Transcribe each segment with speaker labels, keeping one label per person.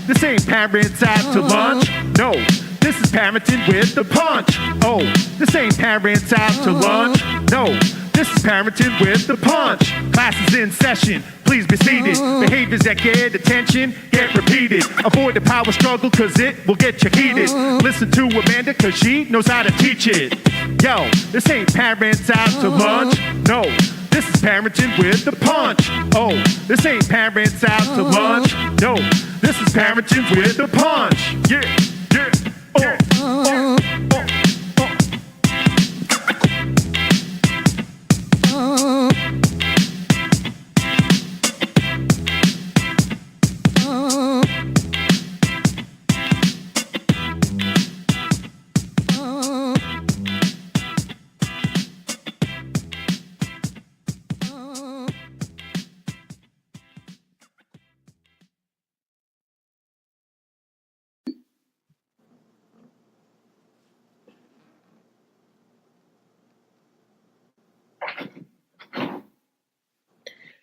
Speaker 1: this ain't parents out to lunch. No, this is parenting with the punch. Oh, this ain't parents out to lunch. No, this is parenting with the punch. Class is in session, please be seated. Behaviors that get attention get repeated. Avoid the power struggle cause it will get you heated. Listen to Amanda cause she knows how to teach it. Yo, this ain't parents out to lunch. No, this is parenting with the punch. Oh, this ain't parents out to lunch. No, this is parenting with the punch. Yeah, yeah,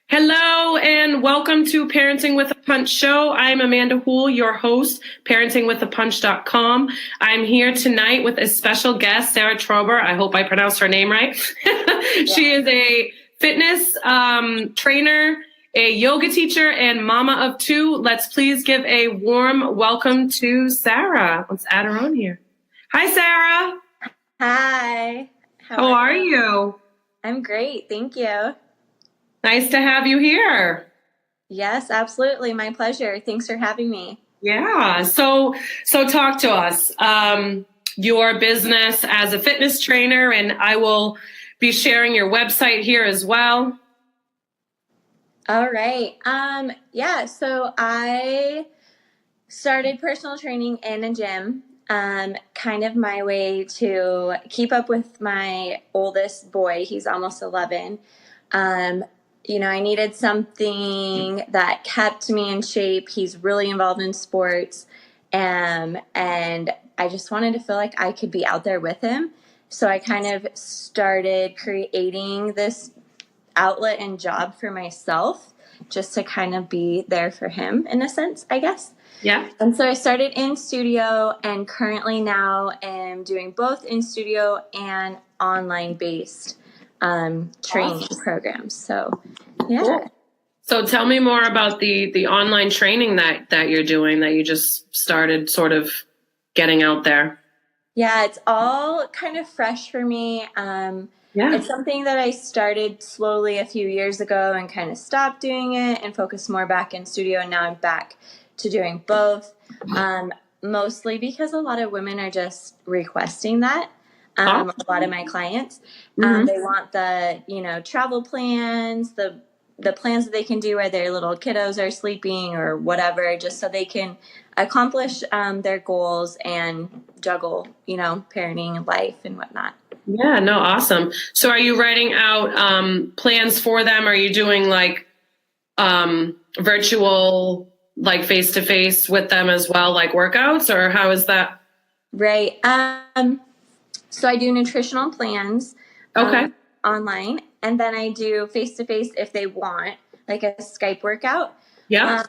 Speaker 2: Hello and welcome to Parenting with a Punch show. I'm Amanda Houle, your host, parentingwithapunch.com. I'm here tonight with a special guest, Sarah Trober. I hope I pronounced her name right. She is a fitness trainer, a yoga teacher, and mama of two. Let's please give a warm welcome to Sarah. Let's add her on here. Hi, Sarah.
Speaker 3: Hi.
Speaker 2: How are you?
Speaker 3: I'm great. Thank you.
Speaker 2: Nice to have you here.
Speaker 3: Yes, absolutely. My pleasure. Thanks for having me.
Speaker 2: Yeah. So talk to us. Your business as a fitness trainer, and I will be sharing your website here as well.
Speaker 3: All right. So I started personal training in a gym, kind of my way to keep up with my oldest boy. He's almost 11. I needed something that kept me in shape. He's really involved in sports. And I just wanted to feel like I could be out there with him. So I kind of started creating this outlet and job for myself just to kind of be there for him in a sense, I guess.
Speaker 2: Yeah.
Speaker 3: And so I started in studio and currently now am doing both in studio and online based training programs. So, yeah.
Speaker 2: Cool. So tell me more about the online training that you're doing, that you just started sort of getting out there.
Speaker 3: Yeah, it's all kind of fresh for me. It's something that I started slowly a few years ago and kind of stopped doing it and focused more back in studio. And now I'm back to doing both, mostly because a lot of women are just requesting that. A lot of my clients, they want the, travel plans, the plans that they can do where their little kiddos are sleeping or whatever, just so they can accomplish their goals and juggle, parenting, life and whatnot.
Speaker 2: Yeah, no, awesome. So are you writing out plans for them? Are you doing like virtual, like face-to-face with them as well, like workouts, or how is that?
Speaker 3: Right. So I do nutritional plans online, and then I do face-to-face if they want, like a Skype workout.
Speaker 2: Yeah.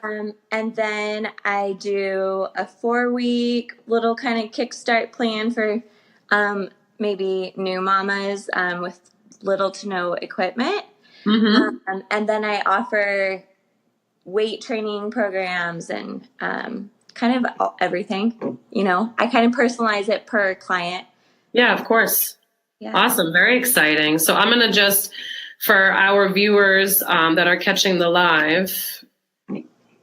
Speaker 3: And then I do a 4-week little kind of kickstart plan for maybe new mamas with little to no equipment. And then I offer weight training programs and kind of everything. I kind of personalize it per client.
Speaker 2: Yeah, of course.
Speaker 3: Yeah.
Speaker 2: Awesome. Very exciting. So I'm going to just, for our viewers that are catching the live,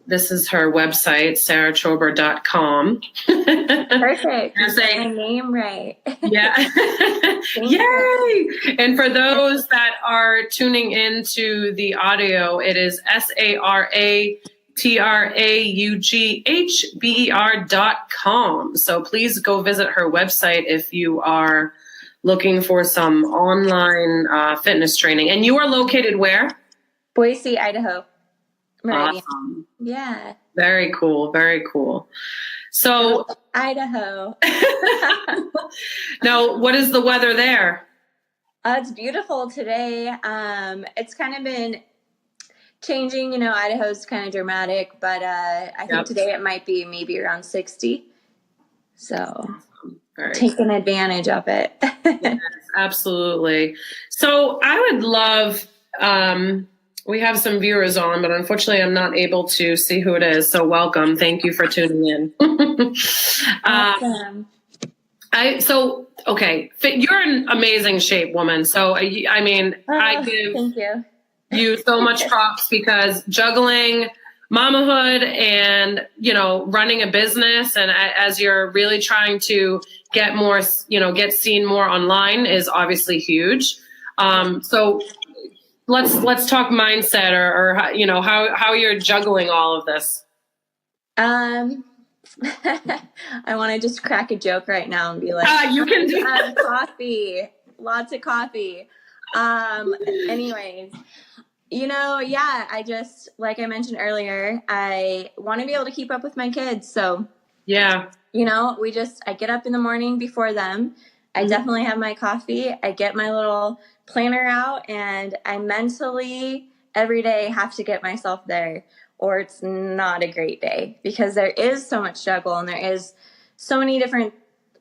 Speaker 2: this is her website, sarahtrober.com.
Speaker 3: Perfect. You said my name right.
Speaker 2: Yeah. Yay. And for those that are tuning into the audio, it is SARATRAUGHBER.com. So please go visit her website if you are looking for some online fitness training. And you are located where?
Speaker 3: Boise, Idaho. Meridian.
Speaker 2: Awesome.
Speaker 3: Yeah.
Speaker 2: Very cool. Very cool. So
Speaker 3: Idaho.
Speaker 2: Now, what is the weather there?
Speaker 3: It's beautiful today. It's kind of been changing. Idaho's kind of dramatic, but I think
Speaker 2: Yep.
Speaker 3: today it might be maybe around 60. So
Speaker 2: Very
Speaker 3: taking advantage of it.
Speaker 2: Yes, absolutely. So I would love, we have some viewers on, but unfortunately I'm not able to see who it is. So welcome. Thank you for tuning in.
Speaker 3: Awesome.
Speaker 2: You're in amazing shape, woman. So, I mean, I give
Speaker 3: Thank you.
Speaker 2: you so much props because juggling mamahood and, running a business and as you're really trying to get more, get seen more online is obviously huge. So let's talk mindset or how you're juggling all of this.
Speaker 3: I want to just crack a joke right now and be like,
Speaker 2: You can do that.
Speaker 3: coffee, lots of coffee. Anyways, I just, like I mentioned earlier, I want to be able to keep up with my kids. So,
Speaker 2: Yeah.
Speaker 3: I get up in the morning before them. I definitely have my coffee. I get my little planner out and I mentally every day have to get myself there or it's not a great day because there is so much juggle and there is so many different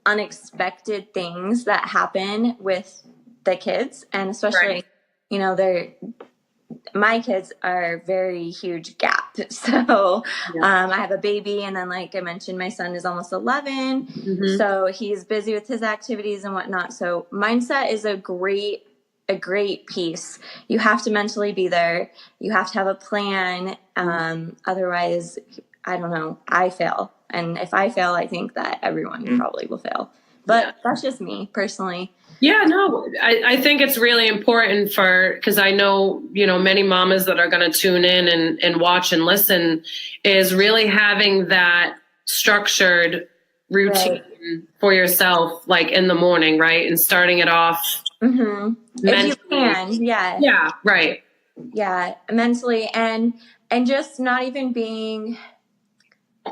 Speaker 3: unexpected things that happen with the kids. And especially, my kids are very huge gap. So I have a baby and then like I mentioned, my son is almost 11. So he's busy with his activities and whatnot. So mindset is a great piece. You have to mentally be there. You have to have a plan. Otherwise, I don't know, I fail. And if I fail, I think that everyone probably will fail. But that's just me personally.
Speaker 2: Yeah, no, I think it's really important because I know, many mamas that are going to tune in and watch and listen is really having that structured routine for yourself, like in the morning, right? And starting it off.
Speaker 3: If you can, yeah.
Speaker 2: Yeah, right.
Speaker 3: Yeah, mentally and just not even being,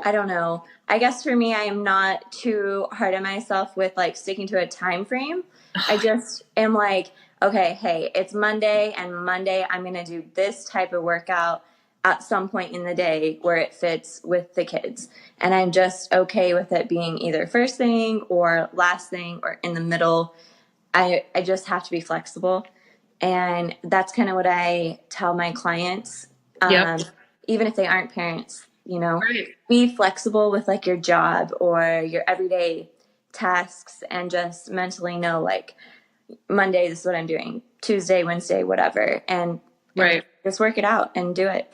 Speaker 3: I don't know. I guess for me, I am not too hard on myself with like sticking to a time frame. I just am like, okay, hey, it's Monday and Monday I'm going to do this type of workout at some point in the day where it fits with the kids. And I'm just okay with it being either first thing or last thing or in the middle. I just have to be flexible. And that's kind of what I tell my clients, even if they aren't parents, be flexible with like your job or your everyday tasks and just mentally know like Monday, this is what I'm doing, Tuesday, Wednesday, whatever. And just work it out and do it.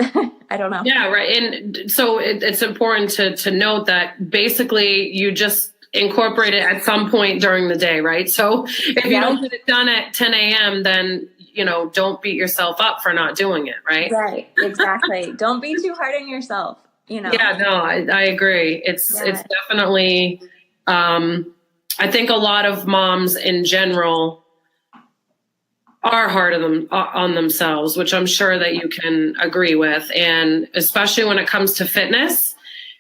Speaker 3: I don't know.
Speaker 2: Yeah, right. And so it's important to note that basically you just incorporate it at some point during the day, right? So if you don't get it done at 10 a.m., then, don't beat yourself up for not doing it, right?
Speaker 3: Right, exactly. Don't be too hard on yourself,
Speaker 2: Yeah, no, I agree. It's definitely, I think a lot of moms in general are hard on themselves, which I'm sure that you can agree with. And especially when it comes to fitness,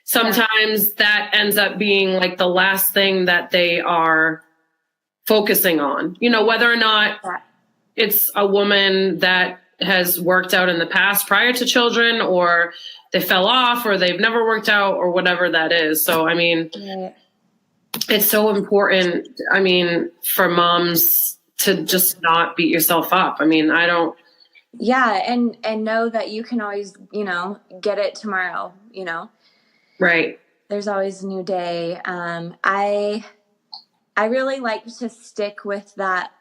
Speaker 2: sometimes that ends up being like the last thing that they are focusing on, whether or not it's a woman that has worked out in the past prior to children or they fell off or they've never worked out or whatever that is. So, I mean, it's so important, for moms to just not beat yourself up. I don't.
Speaker 3: Yeah. And know that you can always, get it tomorrow,
Speaker 2: Right.
Speaker 3: There's always a new day. I really like to stick with that.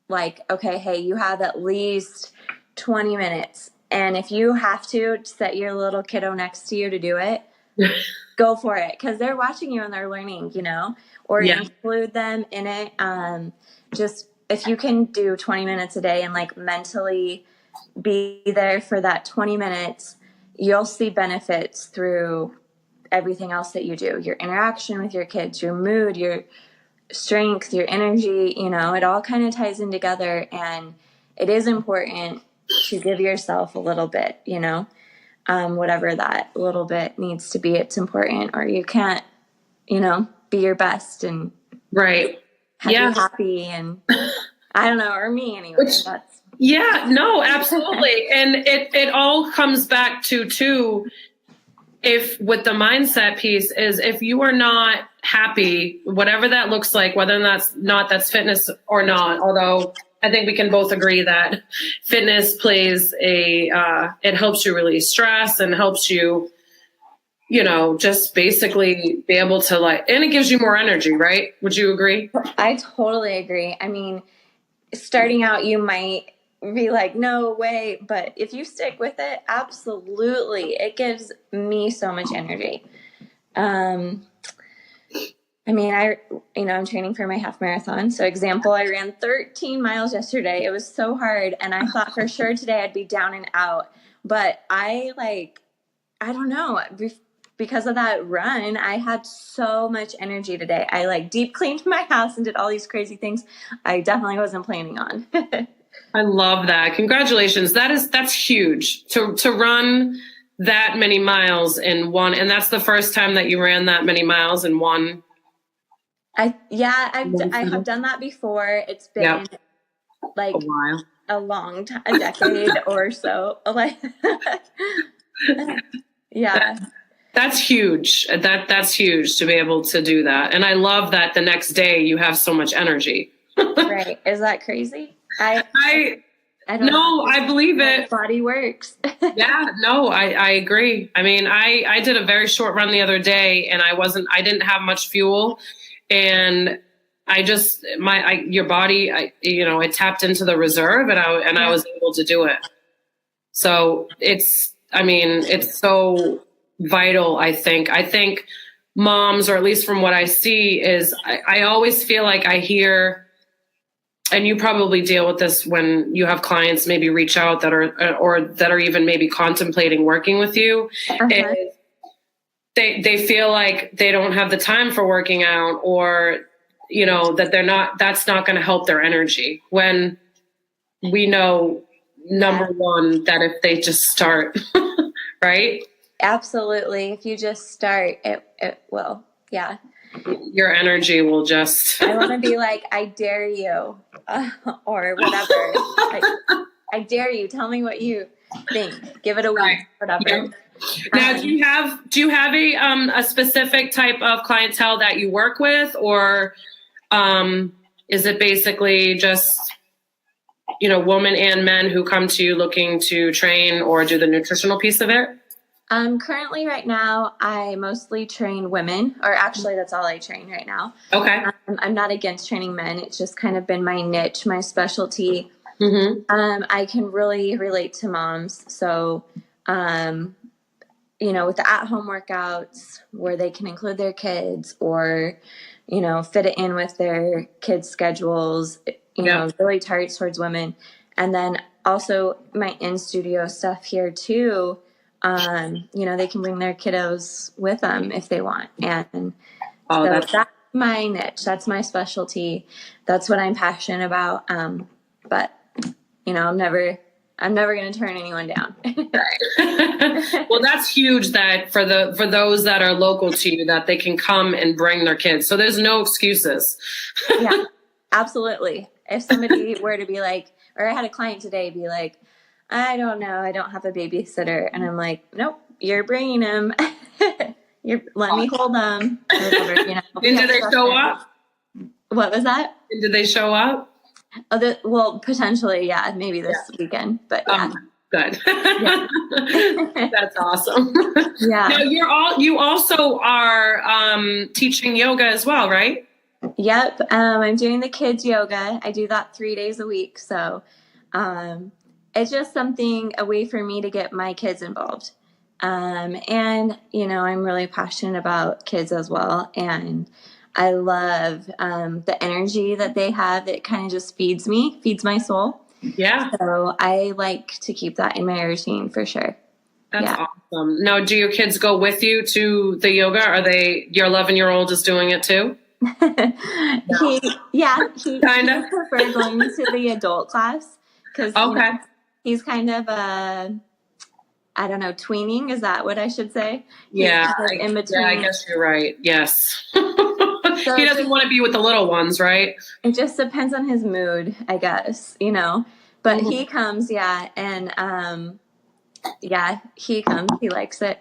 Speaker 3: Like, okay, hey, you have at least 20 minutes. And if you have to set your little kiddo next to you to do it, go for it. Because they're watching you and they're learning, or include them in it. Just if you can do 20 minutes a day and like mentally be there for that 20 minutes, you'll see benefits through everything else that you do. Your interaction with your kids, your mood, your strength, your energy, it all kind of ties in together. And it is important to give yourself a little bit, whatever that little bit needs to be. It's important, or you can't, be your best and
Speaker 2: be
Speaker 3: happy and I don't know, or me anyway.
Speaker 2: Yeah, no, absolutely. And it all comes back to too, if with the mindset piece is if you are not happy, whatever that looks like, whether that's fitness or not, although I think we can both agree that fitness plays it helps you release stress and helps you, just basically be able to and it gives you more energy, right? Would you agree?
Speaker 3: I totally agree. I mean, starting out, you might be like, no way. But if you stick with it, absolutely. It gives me so much energy. I mean, I'm training for my half marathon. So example, I ran 13 miles yesterday. It was so hard. And I thought for sure today I'd be down and out. But I don't know, because of that run, I had so much energy today. I deep cleaned my house and did all these crazy things I definitely wasn't planning on.
Speaker 2: I love that. Congratulations. That's huge to run that many miles in one. And that's the first time that you ran that many miles in one.
Speaker 3: I have done that before. It's been
Speaker 2: a while,
Speaker 3: a long time, a decade or so. Yeah.
Speaker 2: That's huge. That's huge to be able to do that. And I love that the next day you have so much energy.
Speaker 3: Right. Is that crazy? I don't know.
Speaker 2: I believe it.
Speaker 3: Body works.
Speaker 2: Yeah, no, I agree. I mean, I did a very short run the other day and I didn't have much fuel and your body, it tapped into the reserve and I was able to do it. So it's so vital. I think moms, or at least from what I see is I always feel like I hear, and you probably deal with this when you have clients maybe reach out that are even maybe contemplating working with you.
Speaker 3: Uh-huh.
Speaker 2: They feel like they don't have the time for working out, or, that that's not going to help their energy, when we know, number one, that if they just start, right?
Speaker 3: Absolutely. If you just start, it will. Yeah.
Speaker 2: Your energy will just.
Speaker 3: I want to be like, I dare you, or whatever. I dare you. Tell me what you think. Give it a week, whatever.
Speaker 2: Yeah. Now, do you have a specific type of clientele that you work with, or is it basically just women and men who come to you looking to train or do the nutritional piece of it?
Speaker 3: Currently right now, I mostly train women, or actually that's all I train right now.
Speaker 2: Okay.
Speaker 3: I'm not against training men. It's just kind of been my niche, my specialty.
Speaker 2: Mm-hmm.
Speaker 3: I can really relate to moms. So, with the at-home workouts where they can include their kids or, fit it in with their kids' schedules, really targets towards women. And then also my in-studio stuff here too. They can bring their kiddos with them if they want. And that's my niche. That's my specialty. That's what I'm passionate about. But I'm never going to turn anyone down.
Speaker 2: Well, that's huge that for those that are local to you, that they can come and bring their kids. So there's no excuses.
Speaker 3: Yeah, absolutely. If somebody were to be like, or I had a client today be like, I don't know, I don't have a babysitter. And I'm like, nope, you're bringing him. Let me hold them. Whatever,
Speaker 2: And did they show up?
Speaker 3: What was that?
Speaker 2: And did they show up?
Speaker 3: Well, potentially, yeah, maybe this weekend, but yeah.
Speaker 2: Good.
Speaker 3: Yeah.
Speaker 2: That's awesome.
Speaker 3: Yeah.
Speaker 2: Now you also are teaching yoga as well, right?
Speaker 3: Yep. I'm doing the kids yoga. I do that 3 days a week. So, it's just a way for me to get my kids involved. And, I'm really passionate about kids as well. And I love the energy that they have. It kind of just feeds my soul.
Speaker 2: Yeah.
Speaker 3: So I like to keep that in my routine for sure.
Speaker 2: That's awesome. Now, do your kids go with you to the yoga? Are your 11-year-old is doing it too?
Speaker 3: He
Speaker 2: kind of
Speaker 3: prefers going to the adult class because he's kind of I don't know, tweening. Is that what I should say?
Speaker 2: Yeah,
Speaker 3: in between.
Speaker 2: Yeah, I guess you're right. Yes. So he doesn't want to be with the little ones, right?
Speaker 3: It just depends on his mood, I guess, but he comes, yeah, and yeah, he comes. He likes it.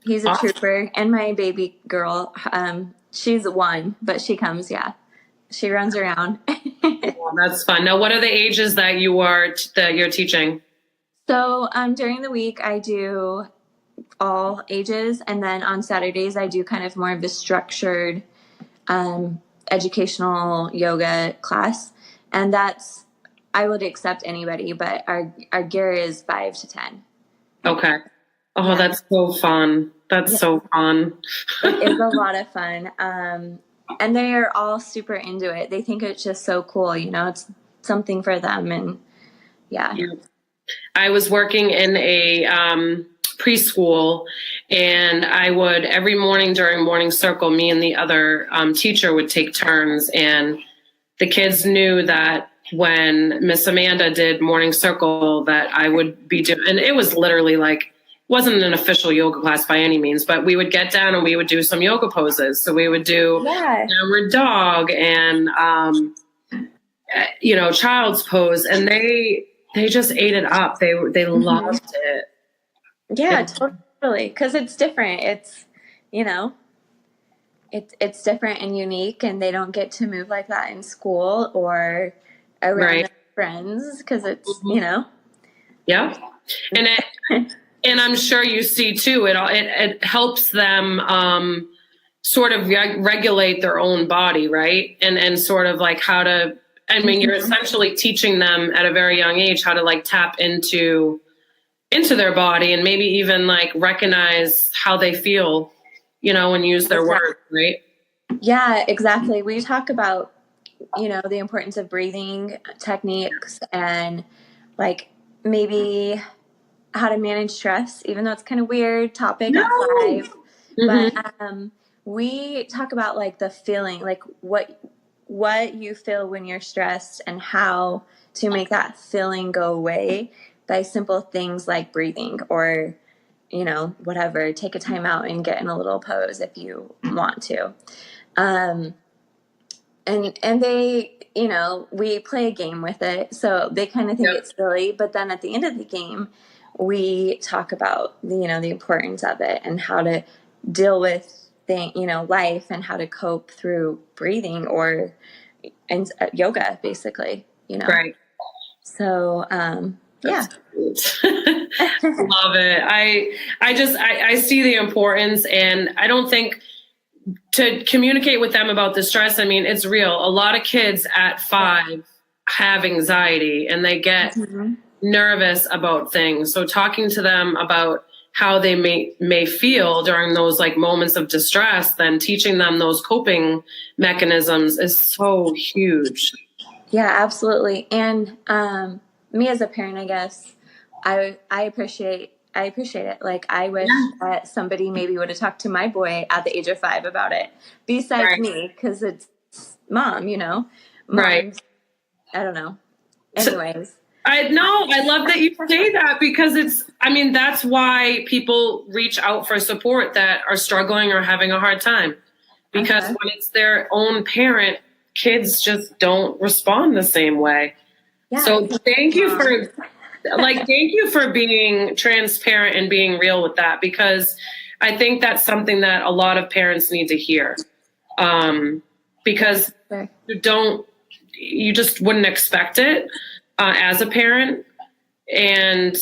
Speaker 3: He's a
Speaker 2: Awesome.
Speaker 3: trooper. And my baby girl, she's 1, but she comes, yeah. She runs around.
Speaker 2: Well, that's fun. Now, what are the ages that you're teaching?
Speaker 3: So during the week, I do all ages, and then on Saturdays, I do kind of more of a structured educational yoga class, and that's I would accept anybody, but our gear is 5 to 10.
Speaker 2: Okay. Oh,
Speaker 3: Yeah.
Speaker 2: that's so fun. That's so fun.
Speaker 3: It is a lot of fun. And they are all super into it. They think it's just so cool, you know, it's something for them. And yeah.
Speaker 2: I was working in a preschool, and I would every morning during morning circle, me and the other teacher would take turns, and the kids knew that when Miss Amanda did morning circle that I would be doing, and it was literally like, wasn't an official yoga class by any means, but we would get down and we would do some yoga poses. So we would do downward dog and, child's pose, and they just ate it up. They loved it.
Speaker 3: Yeah, totally. 'Cause it's different. It's, you know, it's different and unique, and they don't get to move like that in school or around their friends. 'Cause it's, you know.
Speaker 2: Yeah. And I'm sure you see too, it helps them sort of regulate their own body, right? And sort of like how to, I mean, you're essentially teaching them at a very young age how to like tap into their body and maybe even like recognize how they feel, and use their words, right?
Speaker 3: Yeah, exactly. We talk about, the importance of breathing techniques and like maybe how to manage stress, even though it's kind of weird topic at 5. But we talk about like the feeling, like what you feel when you're stressed and how to make that feeling go away by simple things like breathing or, whatever, take a time out and get in a little pose if you want to. And they, we play a game with it. So they kind of think it's silly, but then at the end of the game, we talk about the importance of it and how to deal with life and how to cope through breathing and yoga, basically,
Speaker 2: Right.
Speaker 3: So, yeah.
Speaker 2: Love it. I see the importance, and I don't think to communicate with them about the stress. I mean, it's real. A lot of kids at 5 have anxiety and they get nervous about things. So talking to them about how they may feel during those like moments of distress, then teaching them those coping mechanisms is so huge.
Speaker 3: Yeah, absolutely. And me as a parent, I guess I appreciate it. Like I wish that somebody maybe would have talked to my boy at the age of 5 about it besides me, because it's mom,
Speaker 2: Right.
Speaker 3: I don't know. Anyways.
Speaker 2: I love that you say that, because that's why people reach out for support that are struggling or having a hard time, because when it's their own parent, kids just don't respond the same way. Yeah. So thank you for being transparent and being real with that, because I think that's something that a lot of parents need to hear, because you just wouldn't expect it. As a parent, and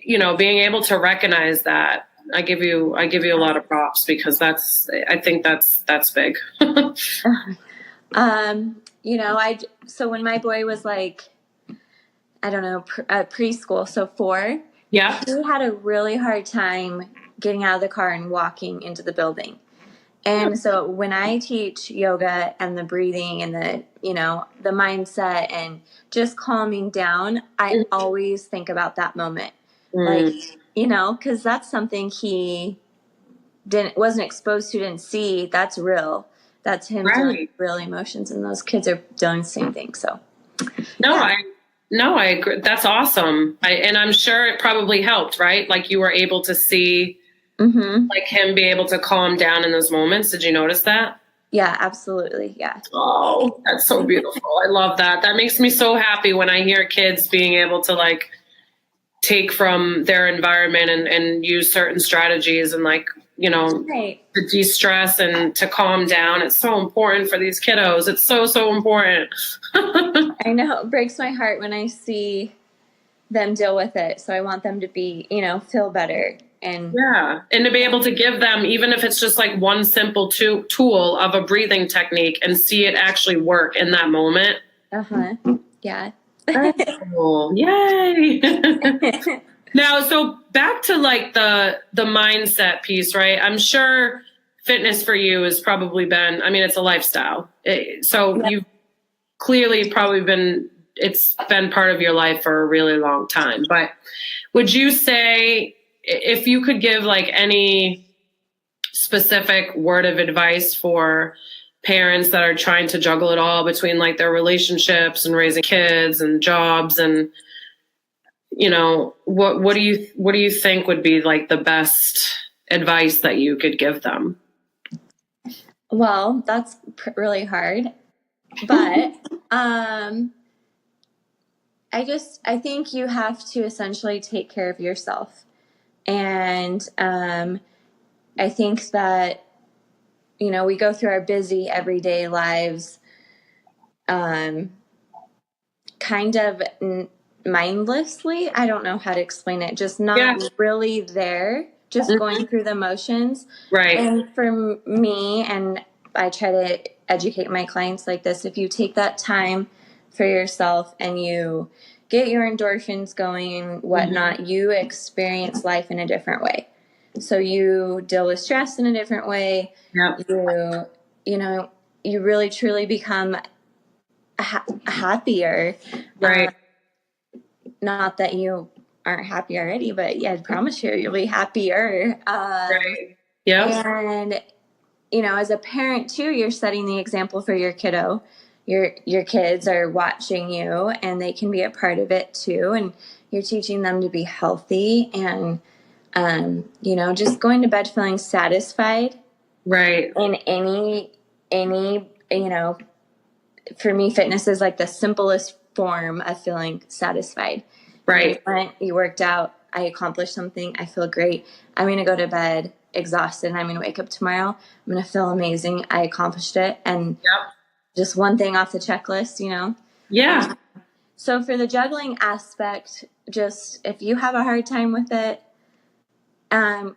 Speaker 2: being able to recognize that, I give you a lot of props, because I think that's big. So when my boy was like, I don't know, preschool, so 4, he had a really hard time getting out of the car and walking into the building. And so when I teach yoga and the breathing and the mindset and just calming down, I always think about that moment. Like, because that's something he wasn't exposed to, didn't see. That's real. That's him dealing with real emotions, and those kids are doing the same thing. So, I agree. That's awesome. And I'm sure it probably helped, right? Like you were able to see like him be able to calm down in those moments. Did you notice that?
Speaker 3: Yeah, absolutely. Yeah.
Speaker 2: Oh, that's so beautiful. I love that. That makes me so happy when I hear kids being able to like take from their environment and use certain strategies and like, you know,
Speaker 3: Right.
Speaker 2: to de-stress and to calm down. It's so important for these kiddos. It's so, so important.
Speaker 3: I know. It breaks my heart when I see them deal with it. So I want them to be, feel better. And
Speaker 2: Yeah. And to be able to give them, even if it's just like one simple tool of a breathing technique and see it actually work in that moment.
Speaker 3: Yeah.
Speaker 2: Cool. Yay. Now, so back to like the mindset piece, right? I'm sure fitness for you has probably been, I mean, it's a lifestyle. You've clearly probably it's been part of your life for a really long time. But would you say, if you could give like any specific word of advice for parents that are trying to juggle it all between like their relationships and raising kids and jobs, and what do you think would be like the best advice that you could give them?
Speaker 3: Well, that's really hard, but I think you have to essentially take care of yourself. And I think that, we go through our busy everyday lives kind of mindlessly. I don't know how to explain it. Just not really there, just going through the motions.
Speaker 2: Right.
Speaker 3: And for me, and I try to educate my clients like this, if you take that time for yourself and you get your endorphins going and whatnot, you experience life in a different way. So you deal with stress in a different way.
Speaker 2: Yep.
Speaker 3: You really truly become happier.
Speaker 2: Right.
Speaker 3: Not that you aren't happy already, but yeah, I promise you'll be happier.
Speaker 2: Right. Yeah.
Speaker 3: And as a parent too, you're setting the example for your kiddo. Your kids are watching you, and they can be a part of it too. And you're teaching them to be healthy, and just going to bed feeling satisfied.
Speaker 2: Right.
Speaker 3: In any, for me, fitness is like the simplest form of feeling satisfied.
Speaker 2: Right.
Speaker 3: You worked out, I accomplished something, I feel great. I'm going to go to bed exhausted, and I'm going to wake up tomorrow, I'm going to feel amazing, I accomplished it. And just one thing off the checklist,
Speaker 2: Yeah.
Speaker 3: So for the juggling aspect, just if you have a hard time with it,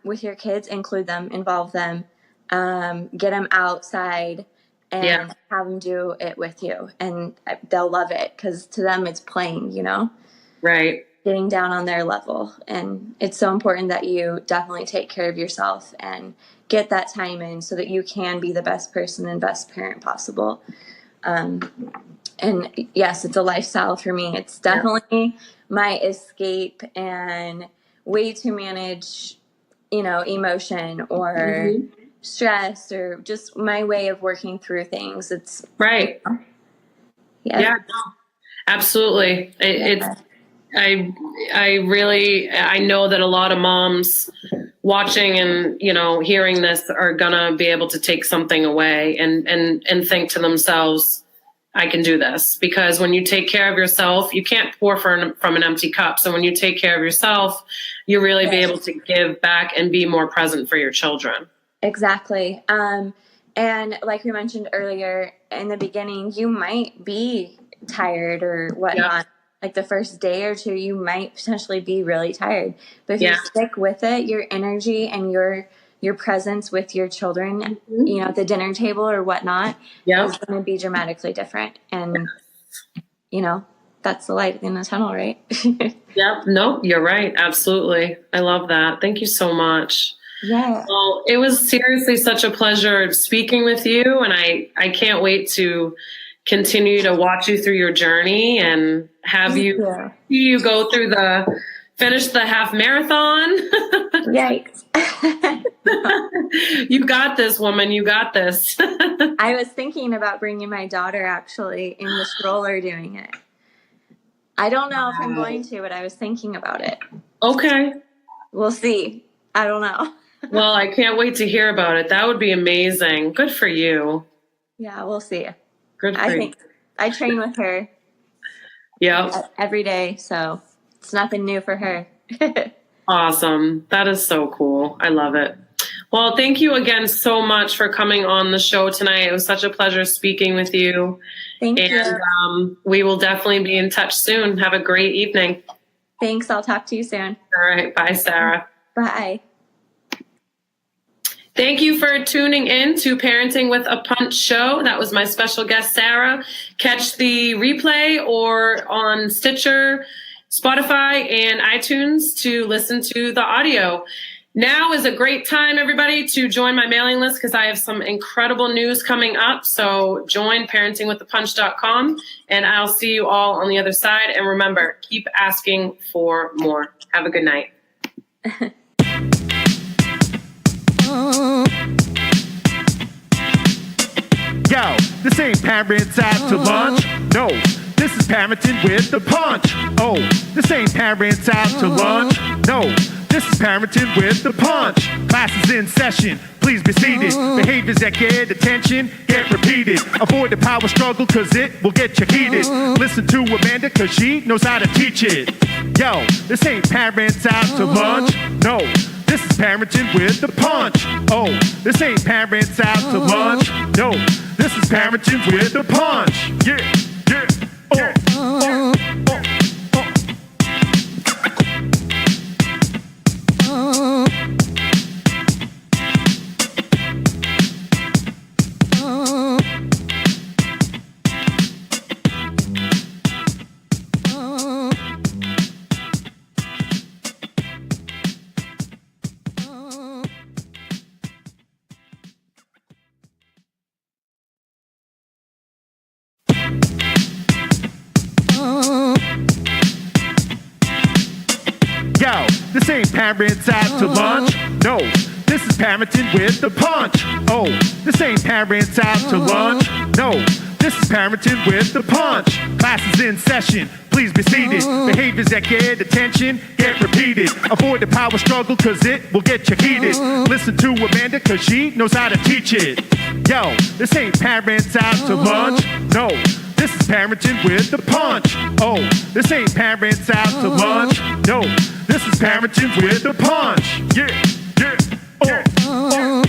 Speaker 3: with your kids, include them, involve them, get them outside and have them do it with you, and they'll love it, because to them it's playing,
Speaker 2: Right.
Speaker 3: Getting down on their level. And it's so important that you definitely take care of yourself and get that time in so that you can be the best person and best parent possible. And yes, it's a lifestyle for me. It's definitely my escape and way to manage, emotion or stress, or just my way of working through things. It's
Speaker 2: right. Yeah, absolutely. I know that a lot of moms watching and, hearing this are gonna be able to take something away and think to themselves, I can do this. Because when you take care of yourself, you can't pour from an empty cup. So when you take care of yourself, you really be able to give back and be more present for your children.
Speaker 3: Exactly. And like we mentioned earlier in the beginning, you might be tired or whatnot. Like the first day or two, you might potentially be really tired. But if you stick with it, your energy and your presence with your children, at the dinner table or whatnot, is going to be dramatically different. And, that's the light at the end of the tunnel, right?
Speaker 2: Yep. No, you're right. Absolutely. I love that. Thank you so much.
Speaker 3: Yeah.
Speaker 2: Well, it was seriously such a pleasure speaking with you. And I can't wait to continue to watch you through your journey and have see you go through finish the half marathon.
Speaker 3: Yikes.
Speaker 2: You got this, woman. You got this.
Speaker 3: I was thinking about bringing my daughter actually in the stroller doing it. I don't know if I'm going to, but I was thinking about it.
Speaker 2: Okay.
Speaker 3: We'll see. I don't know.
Speaker 2: Well, I can't wait to hear about it. That would be amazing. Good for you.
Speaker 3: Yeah, we'll see.
Speaker 2: Good for
Speaker 3: I
Speaker 2: you.
Speaker 3: think I train with her
Speaker 2: Yep.
Speaker 3: every day, so it's nothing new for her.
Speaker 2: Awesome. That is so cool. I love it. Well, thank you again so much for coming on the show tonight. It was such a pleasure speaking with you.
Speaker 3: Thank you.
Speaker 2: And we will definitely be in touch soon. Have a great evening.
Speaker 3: Thanks. I'll talk to you soon.
Speaker 2: All right. Bye, Sarah.
Speaker 3: Bye.
Speaker 2: Thank you for tuning in to Parenting with a Punch show. That was my special guest, Sarah. Catch the replay or on Stitcher, Spotify, and iTunes to listen to the audio. Now is a great time, everybody, to join my mailing list because I have some incredible news coming up. So join parentingwiththepunch.com, and I'll see you all on the other side. And remember, keep asking for more. Have a good night.
Speaker 1: Yo, this ain't Parents Out to Lunch. No, this is Parenting with the Punch. Oh, this ain't Parents Out to Lunch. No, this is Parenting with the Punch. Class is in session. Please be seated. Behaviors that get attention get repeated. Avoid the power struggle cause it will get you heated. Listen to Amanda cause she knows how to teach it. Yo, this ain't Parents Out to Lunch. No, this is Parenting with the Punch. Oh, this ain't Parents Out to Lunch. No, this is Parenting with the Punch. Yeah, yeah, Yo, this ain't Parents Out to Lunch. No, this is Parenting with the Punch. Oh, this ain't Parents Out to Lunch. No, this is Parenting with the Punch. Class is in session. Please be seated. Behaviors that get attention get repeated. Avoid the power struggle cause it will get you heated. Listen to Amanda cause she knows how to teach it. Yo, this ain't Parents Out to Lunch. No, this is Parenting with the Punch. Oh, this ain't Parents Out to Lunch. No, this is Parenting with the Punch. Yeah, yeah,